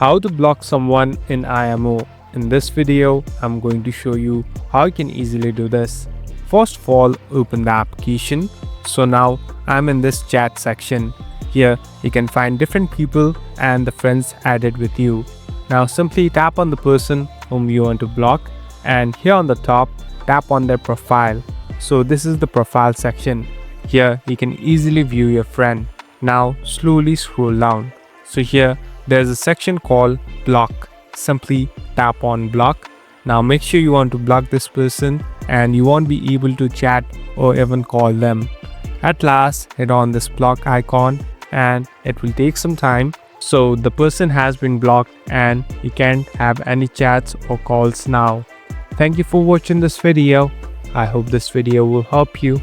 How to block someone in IMO. In this video, I'm going to show you how you can easily do this. First of all, open the application. So now I'm in this chat section. Here you can find different people and the friends added with you. Now simply tap on the person whom you want to block, and here on the top tap on their profile. So this is the profile section. Here you can easily view your friend. Now slowly scroll down. So here there's a section called block. Simply tap on block. Now make sure you want to block this person and you won't be able to chat or even call them. At last, hit on this block icon and it will take some time. So the person has been blocked and you can't have any chats or calls now. Thank you for watching this video. I hope this video will help you.